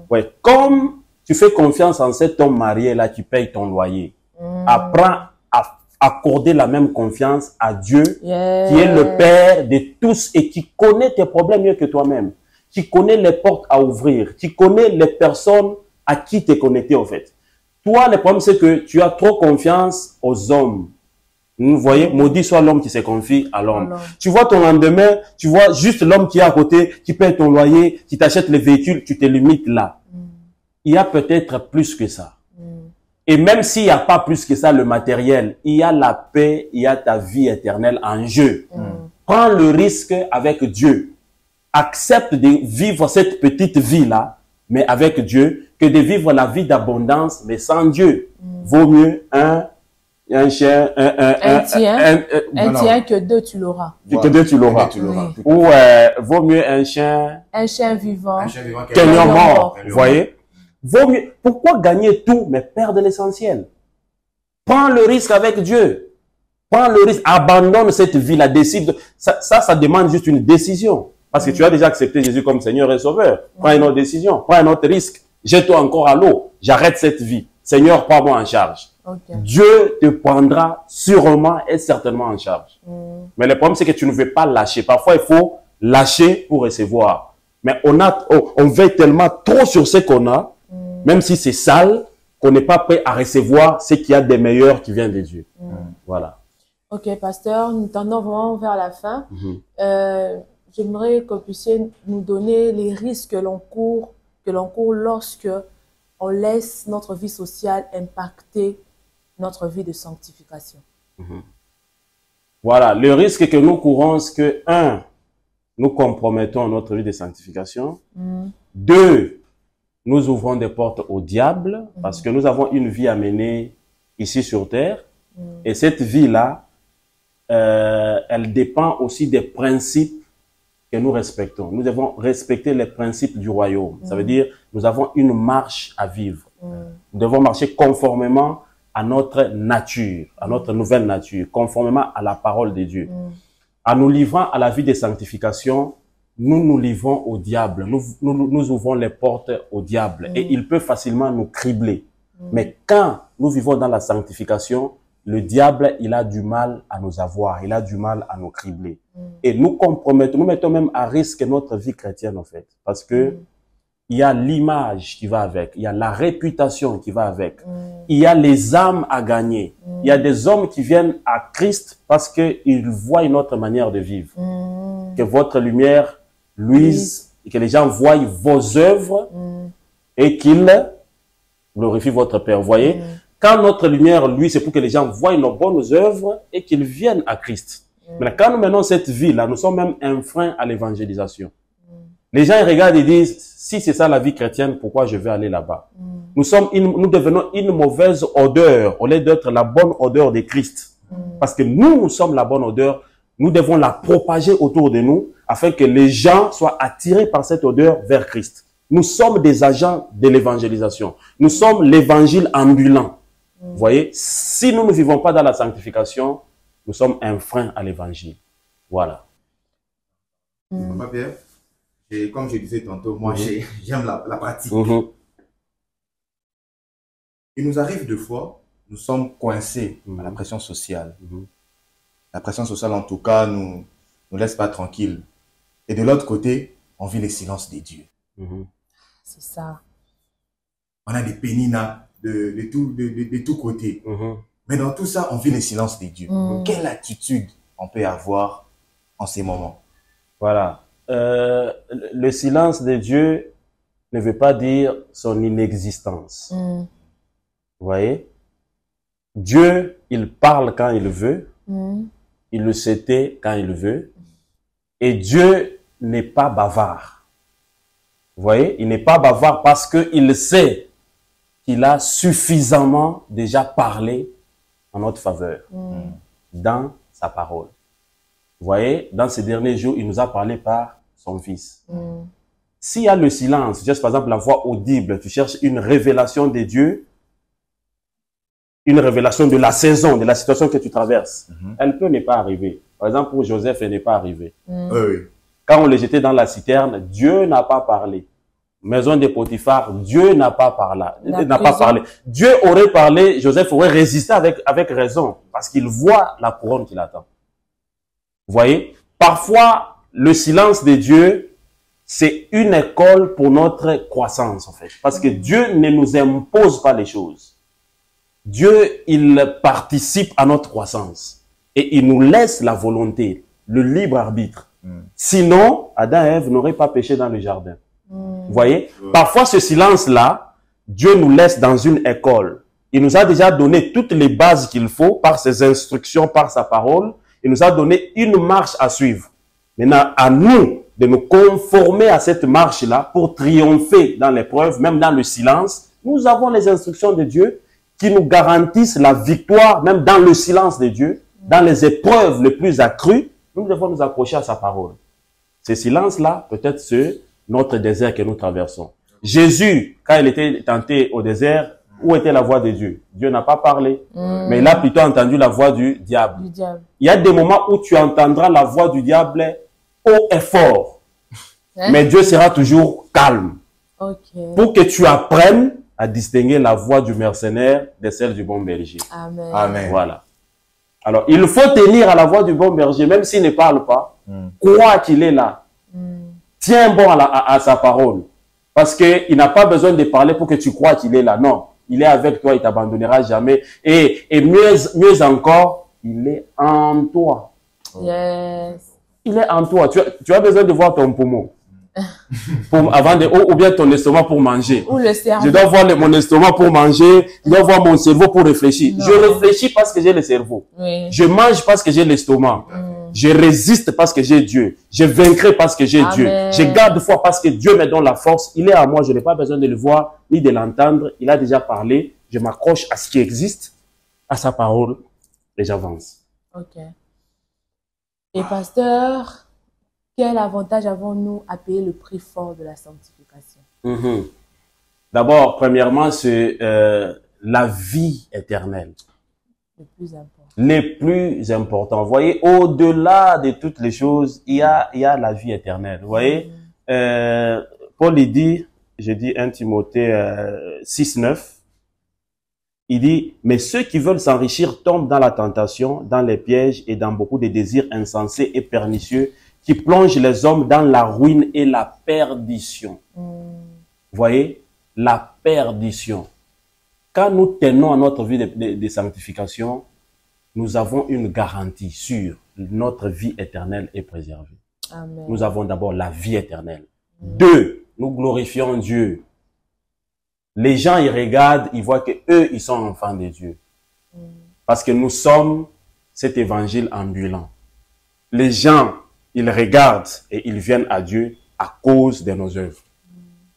Ouais. Comme tu fais confiance en cet homme marié-là qui paye ton loyer, apprends à accorder la même confiance à Dieu, qui est le Père de tous et qui connaît tes problèmes mieux que toi-même, qui connaît les portes à ouvrir, qui connaît les personnes à qui t'es connecté en fait. Toi, le problème, c'est que tu as trop confiance aux hommes. Vous voyez, maudit soit l'homme qui se confie à l'homme. Tu vois ton lendemain, tu vois juste l'homme qui est à côté, qui paye ton loyer, qui t'achète les véhicules, tu te limites là. Il y a peut-être plus que ça. Et même s'il n'y a pas plus que ça, le matériel, il y a la paix, il y a ta vie éternelle en jeu. Prends le risque avec Dieu. Accepte de vivre cette petite vie-là, mais avec Dieu, que de vivre la vie d'abondance, mais sans Dieu. Vaut mieux un chien, un tien que deux, tu l'auras. Que deux, tu l'auras. Ou vaut mieux un chien vivant qu'un lion mort. Vous voyez? Vaut mieux. Pourquoi gagner tout, mais perdre l'essentiel? Prends le risque avec Dieu. Prends le risque. Abandonne cette vie-là. Décide. Ça demande juste une décision. Parce que tu as déjà accepté Jésus comme Seigneur et Sauveur. Prends une autre décision. Prends un autre risque. Jette-toi encore à l'eau. J'arrête cette vie. Seigneur, prends-moi en charge. Dieu te prendra sûrement et certainement en charge. Mais le problème, c'est que tu ne veux pas lâcher. Parfois, il faut lâcher pour recevoir. Mais on veille tellement trop sur ce qu'on a, même si c'est sale, qu'on n'est pas prêt à recevoir ce qu'il y a de meilleur qui vient de Dieu. Voilà. Ok, pasteur, nous tendons vraiment vers la fin. J'aimerais que vous puissiez nous donner les risques que l'on court lorsque on laisse notre vie sociale impacter notre vie de sanctification. Voilà, le risque que nous courons, c'est que, 1, nous compromettons notre vie de sanctification. 2, nous ouvrons des portes au diable, parce que nous avons une vie à mener ici sur terre. Et cette vie-là, elle dépend aussi des principes que nous respectons. Nous devons respecter les principes du royaume. Ça veut dire, nous avons une marche à vivre. Nous devons marcher conformément à notre nature, à notre nouvelle nature, conformément à la parole de Dieu. En nous livrant à la vie de sanctification, nous nous livrons au diable. Nous ouvrons les portes au diable. Et il peut facilement nous cribler. Mais quand nous vivons dans la sanctification, le diable, il a du mal à nous avoir, il a du mal à nous cribler. Et nous compromettons, nous mettons même à risque notre vie chrétienne, en fait. Parce que il y a l'image qui va avec, il y a la réputation qui va avec, il y a les âmes à gagner. Il y a des hommes qui viennent à Christ parce qu'ils voient une autre manière de vivre. Que votre lumière luise, et que les gens voient vos œuvres et qu'ils glorifient votre Père. Vous voyez? Quand notre lumière, lui, c'est pour que les gens voient nos bonnes œuvres et qu'ils viennent à Christ. Mais quand nous menons cette vie-là, nous sommes même un frein à l'évangélisation. Les gens ils regardent et disent, si c'est ça la vie chrétienne, pourquoi je vais aller là-bas? Nous devenons une mauvaise odeur au lieu d'être la bonne odeur de Christ. Parce que nous sommes la bonne odeur. Nous devons la propager autour de nous afin que les gens soient attirés par cette odeur vers Christ. Nous sommes des agents de l'évangélisation. Nous sommes l'évangile ambulant. Vous voyez, si nous ne vivons pas dans la sanctification, nous sommes un frein à l'évangile. Voilà. Papa Pierre, et comme je disais tantôt, moi j'aime la pratique. Il nous arrive deux fois, nous sommes coincés à la pression sociale. La pression sociale, en tout cas, nous laisse pas tranquilles. Et de l'autre côté, on vit les silences des dieux. C'est ça. On a des péninas de tous côtés. Mais dans tout ça, on vit les silences des dieux. Quelle attitude on peut avoir en ces moments? Voilà. Le silence de Dieu ne veut pas dire son inexistence. Vous voyez? Dieu, il parle quand il veut. Il le sait quand il veut. Et Dieu n'est pas bavard. Vous voyez? Il n'est pas bavard parce qu'il sait qu'il a suffisamment déjà parlé en notre faveur dans sa parole. Vous voyez? Dans ces derniers jours, il nous a parlé par son Fils. S'il y a le silence, tu cherches par exemple la voix audible, tu cherches une révélation de Dieu, une révélation de la saison, de la situation que tu traverses, elle peut ne pas arriver. Par exemple, pour Joseph, elle n'est pas arrivée. Quand on le jetait dans la citerne, Dieu n'a pas parlé. Maison de Potiphar, Dieu n'a pas parlé. Dieu aurait parlé, Joseph aurait résisté avec raison, parce qu'il voit la couronne qui l'attend. Vous voyez? Parfois, le silence de Dieu, c'est une école pour notre croissance, en fait. Parce que Dieu ne nous impose pas les choses. Dieu, il participe à notre croissance. Et il nous laisse la volonté, le libre arbitre. Sinon, Adam et Ève n'auraient pas péché dans le jardin. Vous voyez? Parfois, ce silence-là, Dieu nous laisse dans une école. Il nous a déjà donné toutes les bases qu'il faut par ses instructions, par sa parole. Il nous a donné une marche à suivre. Maintenant, à nous de nous conformer à cette marche-là pour triompher dans l'épreuve, même dans le silence. Nous avons les instructions de Dieu qui nous garantissent la victoire, même dans le silence de Dieu, dans les épreuves les plus accrues. Nous devons nous accrocher à sa parole. Ce silence-là, peut-être c'est notre désert que nous traversons. Jésus, quand il était tenté au désert, où était la voix de Dieu? Dieu n'a pas parlé, mais il a plutôt entendu la voix du diable. Il y a des moments où tu entendras la voix du diable haut et fort, mais Dieu sera toujours calme. Pour que tu apprennes à distinguer la voix du mercenaire de celle du bon berger. Amen. Voilà. Alors, il faut tenir à la voix du bon berger, même s'il ne parle pas. Crois qu'il est là. Tiens bon à sa parole. Parce qu'il n'a pas besoin de parler pour que tu crois qu'il est là. Non. Il est avec toi, il ne t'abandonnera jamais. Et mieux encore, il est en toi. Il est en toi. Tu as besoin de voir ton poumon. Ou bien ton estomac pour manger. Ou le cerveau. Je dois voir mon estomac pour manger. Je dois voir mon cerveau pour réfléchir. Je réfléchis parce que j'ai le cerveau. Je mange parce que j'ai l'estomac. Je résiste parce que j'ai Dieu. Je vaincrai parce que j'ai Dieu. Je garde foi parce que Dieu me donne la force. Il est à moi. Je n'ai pas besoin de le voir ni de l'entendre. Il a déjà parlé. Je m'accroche à ce qui existe, à sa parole, et j'avance. Et pasteur, quel avantage avons-nous à payer le prix fort de la sanctification? D'abord, premièrement, c'est la vie éternelle. Le plus important. Les plus importants. Vous voyez, au-delà de toutes les choses, il y a la vie éternelle. Vous voyez, Paul il dit, je dis 1 Timothée 6:9, il dit, mais ceux qui veulent s'enrichir tombent dans la tentation, dans les pièges et dans beaucoup de désirs insensés et pernicieux qui plongent les hommes dans la ruine et la perdition. Vous voyez, la perdition. Quand nous tenons à notre vie de sanctification, nous avons une garantie sûre. Notre vie éternelle est préservée. Amen. Nous avons d'abord la vie éternelle. 2, nous glorifions Dieu. Les gens, ils regardent, ils voient que eux, ils sont enfants de Dieu. Parce que nous sommes cet évangile ambulant. Les gens, ils regardent et ils viennent à Dieu à cause de nos œuvres.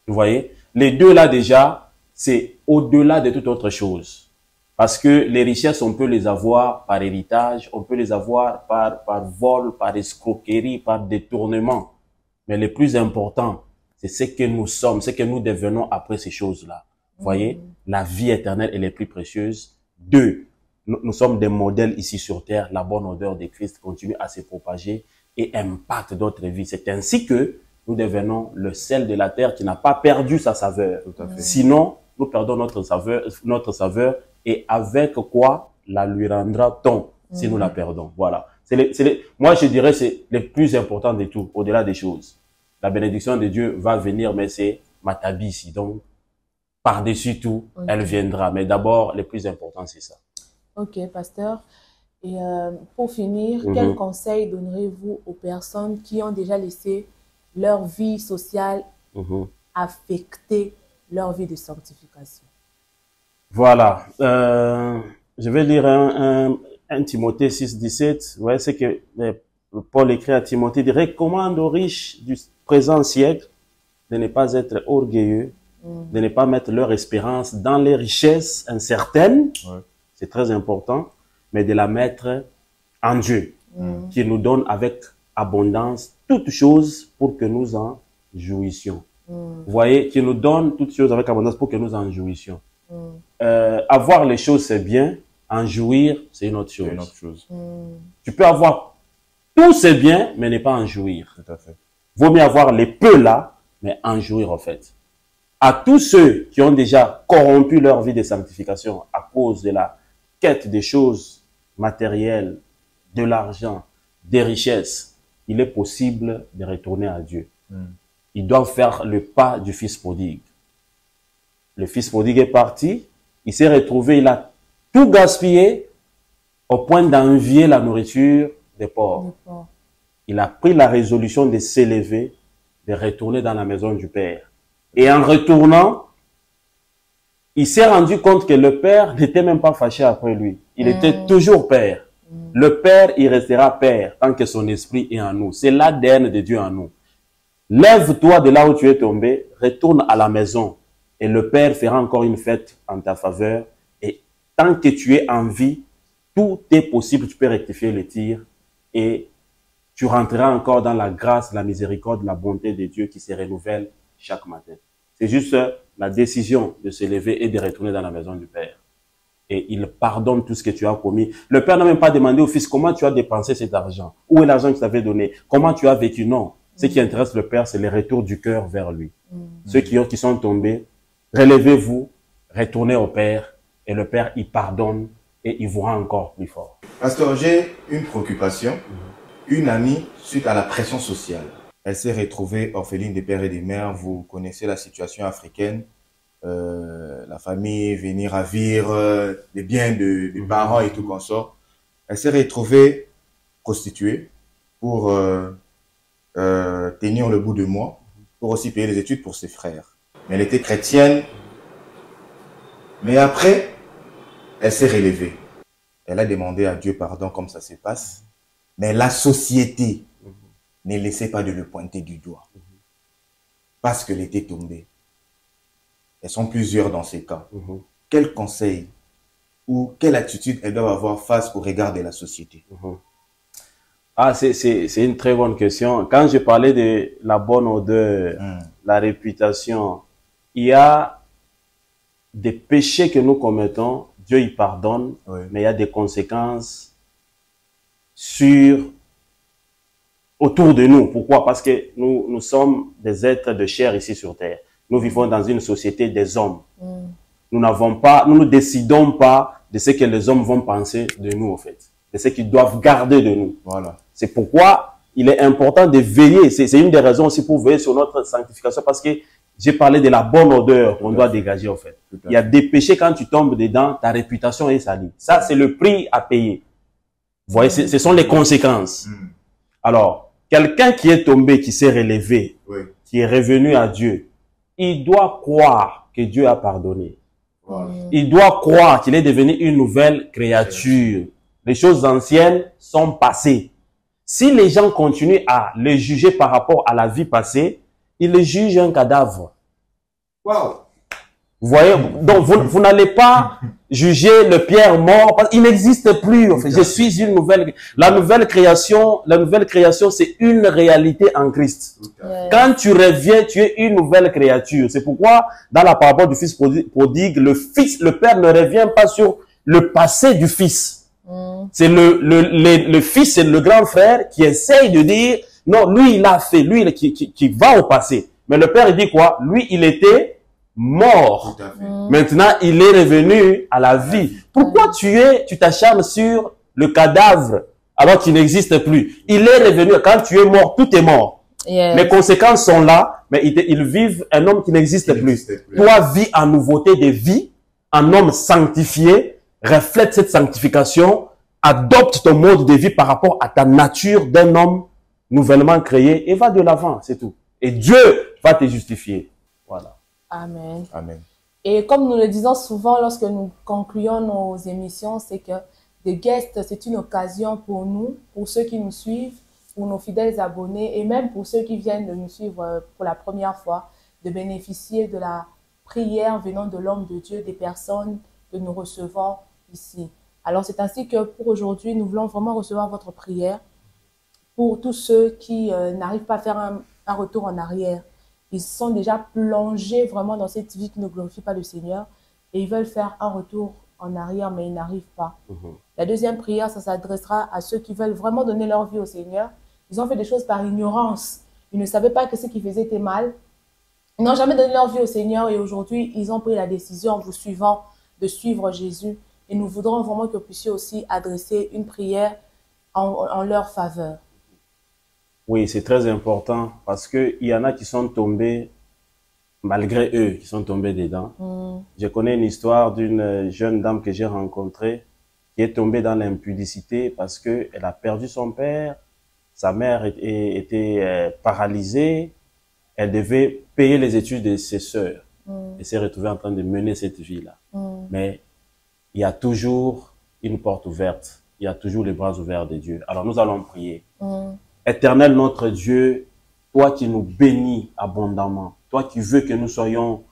Vous voyez? Les deux là déjà, c'est au-delà de toute autre chose. Parce que les richesses, on peut les avoir par héritage, on peut les avoir par vol, par escroquerie, par détournement. Mais le plus important, c'est ce que nous sommes, ce que nous devenons après ces choses-là. Vous voyez, la vie éternelle, elle est plus précieuse. 2, nous sommes des modèles ici sur terre. La bonne odeur de Christ continue à se propager et impacte d'autres vies. C'est ainsi que nous devenons le sel de la terre qui n'a pas perdu sa saveur. Tout à fait. Sinon, nous perdons notre saveur et avec quoi la lui rendra-t-on si nous la perdons. Voilà. Moi, je dirais c'est le plus important de tout, au-delà des choses. La bénédiction de Dieu va venir, mais c'est Matabi ici. Donc, par-dessus tout, elle viendra. Mais d'abord, le plus important, c'est ça. Ok, pasteur. Et pour finir, quel conseil donnerez-vous aux personnes qui ont déjà laissé leur vie sociale affecter leur vie de sanctification? Voilà. Je vais lire un Timothée 6,17. Ouais, c'est que Paul écrit à Timothée, il recommande aux riches du présent siècle de ne pas être orgueilleux, de ne pas mettre leur espérance dans les richesses incertaines. Ouais. C'est très important, mais de la mettre en Dieu, qui nous donne avec abondance toutes choses pour que nous en jouissions. Vous voyez, qui nous donne toutes choses avec abondance pour que nous en jouissions. Avoir les choses, c'est bien. En jouir, c'est une autre chose. Une autre chose. Tu peux avoir tout, c'est bien, mais ne pas en jouir. Tout à fait. Vaut mieux avoir les peu là, mais en jouir en fait. À tous ceux qui ont déjà corrompu leur vie de sanctification à cause de la quête des choses matérielles, de l'argent, des richesses, il est possible de retourner à Dieu. Ils doivent faire le pas du fils prodigue. Le fils prodigue est parti, il s'est retrouvé, il a tout gaspillé au point d'envier la nourriture des pauvres. Il a pris la résolution de s'élever, de retourner dans la maison du Père. Et en retournant, il s'est rendu compte que le Père n'était même pas fâché après lui. Il était toujours Père. Le Père, il restera Père tant que son esprit est en nous. C'est l'ADN de Dieu en nous. Lève-toi de là où tu es tombé, retourne à la maison et le Père fera encore une fête en ta faveur. Et tant que tu es en vie, tout est possible. Tu peux rectifier les tirs et tu rentreras encore dans la grâce, la miséricorde, la bonté de Dieu qui se renouvelle chaque matin. C'est juste la décision de se lever et de retourner dans la maison du Père. Et il pardonne tout ce que tu as commis. Le Père n'a même pas demandé au Fils comment tu as dépensé cet argent. Où est l'argent qu'il t'avait donné? Comment tu as vécu? Non. Ce qui intéresse le Père, c'est le retour du cœur vers lui. Ceux qui sont tombés, relevez-vous, retournez au Père. Et le Père, il pardonne et il vous rend encore plus fort. Pasteur, j'ai une préoccupation. Une amie, suite à la pression sociale, elle s'est retrouvée orpheline des pères et des mères. Vous connaissez la situation africaine. La famille venir ravir les biens des parents et tout consort. Elle s'est retrouvée prostituée pour tenir le bout de mois, pour aussi payer les études pour ses frères. Mais elle était chrétienne. Mais après, elle s'est relevée. Elle a demandé à Dieu pardon comme ça se passe. Mais la société ne laissait pas de le pointer du doigt. Parce qu'elle était tombée. Elles sont plusieurs dans ces cas. Quel conseil ou quelle attitude elles doivent avoir face au regard de la société? Ah, c'est une très bonne question. Quand je parlais de la bonne odeur, la réputation, il y a des péchés que nous commettons, Dieu y pardonne, mais il y a des conséquences autour de nous. Pourquoi? Parce que nous sommes des êtres de chair ici sur terre. Nous vivons dans une société des hommes. Nous ne décidons pas de ce que les hommes vont penser de nous, en fait. De ce qu'ils doivent garder de nous. Voilà. C'est pourquoi il est important de veiller. C'est une des raisons aussi pour veiller sur notre sanctification, parce que j'ai parlé de la bonne odeur qu'on doit dégager, en fait. Il y a des péchés, quand tu tombes dedans, ta réputation est salie. Ça, c'est le prix à payer. Vous voyez, ce sont les conséquences. Alors, quelqu'un qui est tombé, qui s'est relevé, qui est revenu à Dieu, il doit croire que Dieu a pardonné. Il doit croire qu'il est devenu une nouvelle créature. Les choses anciennes sont passées. Si les gens continuent à les juger par rapport à la vie passée, ils les jugent un cadavre. Vous Vous voyez, donc vous n'allez pas juger le Pierre mort, parce qu'il n'existe plus. En fait. Je suis une nouvelle. La nouvelle création, c'est une réalité en Christ. Quand tu reviens, tu es une nouvelle créature. C'est pourquoi, dans la parabole du fils prodigue, le père ne revient pas sur le passé du fils. C'est le fils, c'est le grand frère qui essaye de dire, non, lui il a fait, lui qui va au passé. Mais le père il dit quoi? Lui il était mort. Maintenant, il est revenu à la vie. Pourquoi tu t'acharnes sur le cadavre alors qu'il n'existe plus? Il est revenu. Quand tu es mort, tout est mort. Les conséquences sont là, mais ils vivent un homme qui n'existe plus. Toi, vis en nouveauté de vie, un homme sanctifié, reflète cette sanctification, adopte ton mode de vie par rapport à ta nature d'un homme nouvellement créé et va de l'avant, c'est tout. Et Dieu va te justifier. Voilà. Amen. Amen. Et comme nous le disons souvent lorsque nous concluons nos émissions, c'est que The Guest, c'est une occasion pour nous, pour ceux qui nous suivent, pour nos fidèles abonnés et même pour ceux qui viennent de nous suivre pour la première fois, de bénéficier de la prière venant de l'homme de Dieu, des personnes que nous recevons ici. Alors c'est ainsi que pour aujourd'hui, nous voulons vraiment recevoir votre prière pour tous ceux qui n'arrivent pas à faire un retour en arrière. Ils sont déjà plongés vraiment dans cette vie qui ne glorifie pas le Seigneur et ils veulent faire un retour en arrière, mais ils n'arrivent pas. La deuxième prière, ça s'adressera à ceux qui veulent vraiment donner leur vie au Seigneur. Ils ont fait des choses par ignorance. Ils ne savaient pas que ce qu'ils faisaient était mal. Ils n'ont jamais donné leur vie au Seigneur et aujourd'hui, ils ont pris la décision en vous suivant de suivre Jésus. Et nous voudrons vraiment que vous puissiez aussi adresser une prière en leur faveur. Oui, c'est très important parce que il y en a qui sont tombés, malgré eux, qui sont tombés dedans. Je connais une histoire d'une jeune dame que j'ai rencontrée qui est tombée dans l'impudicité parce que elle a perdu son père, sa mère était paralysée, elle devait payer les études de ses sœurs. Elle s'est retrouvée en train de mener cette vie-là. Mais il y a toujours une porte ouverte, il y a toujours les bras ouverts de Dieu. Alors nous allons prier. Éternel notre Dieu, toi qui nous bénis abondamment, toi qui veux que nous soyons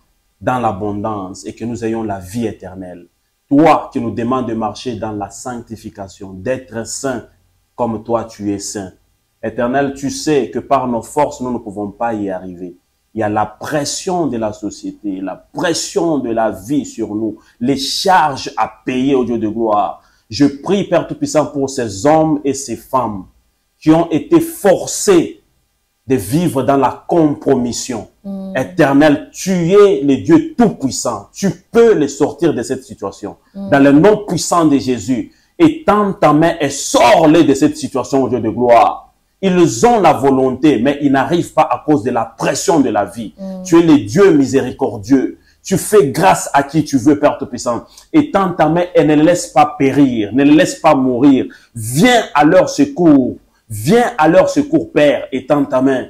dans l'abondance et que nous ayons la vie éternelle, toi qui nous demandes de marcher dans la sanctification, d'être saint comme toi tu es saint. Éternel, tu sais que par nos forces, nous ne pouvons pas y arriver. Il y a la pression de la société, la pression de la vie sur nous, les charges à payer au Dieu de gloire. Je prie, Père Tout-Puissant, pour ces hommes et ces femmes qui ont été forcés de vivre dans la compromission. Éternel, tu es le Dieu Tout-Puissant. Tu peux les sortir de cette situation. Dans le nom puissant de Jésus, étends ta main et sors-les de cette situation au Dieu de gloire. Ils ont la volonté, mais ils n'arrivent pas à cause de la pression de la vie. Tu es le Dieu miséricordieux. Tu fais grâce à qui tu veux, Père Tout-Puissant. Étends ta main et ne les laisse pas périr, ne les laisse pas mourir. Viens à leur secours. Viens à leur secours, Père, étends ta main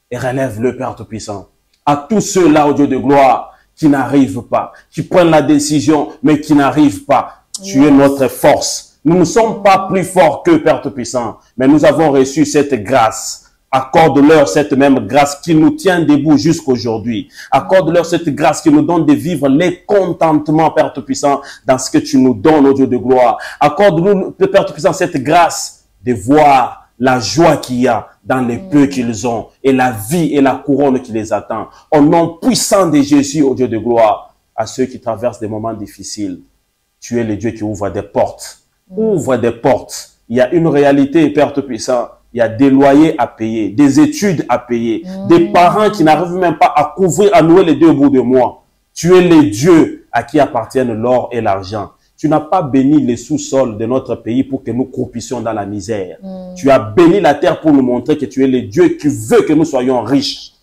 et relève-le, Père Tout-Puissant. À tous ceux-là, au Dieu de gloire, qui n'arrivent pas, qui prennent la décision, mais qui n'arrivent pas. Tu es notre force. Nous ne sommes pas plus forts que Père Tout-Puissant, mais nous avons reçu cette grâce. Accorde-leur cette même grâce qui nous tient debout jusqu'aujourd'hui. Accorde-leur cette grâce qui nous donne de vivre les contentements, Père Tout-Puissant, dans ce que tu nous donnes, au Dieu de gloire. Accorde-nous, Père Tout-Puissant, cette grâce de voir la joie qu'il y a dans les peu qu'ils ont et la vie et la couronne qui les attend. Au nom puissant de Jésus, au Dieu de gloire, à ceux qui traversent des moments difficiles, tu es le Dieu qui ouvre des portes. Ouvre des portes. Il y a une réalité, Père Tout-Puissant. Il y a des loyers à payer, des études à payer, des parents qui n'arrivent même pas à couvrir, à nouer les deux bouts de mois. Tu es le Dieu à qui appartiennent l'or et l'argent. Tu n'as pas béni les sous-sols de notre pays pour que nous croupissions dans la misère. Tu as béni la terre pour nous montrer que tu es le Dieu qui veut que nous soyons riches.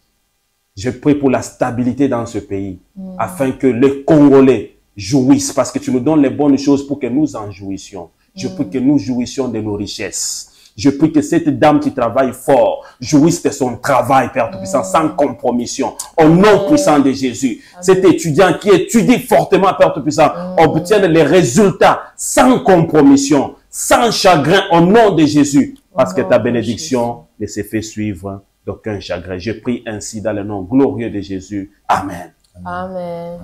Je prie pour la stabilité dans ce pays, afin que les Congolais jouissent, parce que tu nous donnes les bonnes choses pour que nous en jouissions. Je prie que nous jouissions de nos richesses. Je prie que cette dame qui travaille fort jouisse de son travail, Père Tout-Puissant, sans compromission. Au nom puissant de Jésus. Cet étudiant qui étudie fortement, Père Tout-Puissant, obtienne les résultats sans compromission, sans chagrin, au nom de Jésus. Parce que ta bénédiction ne s'est fait suivre d'aucun chagrin. Je prie ainsi dans le nom glorieux de Jésus. Amen. Amen.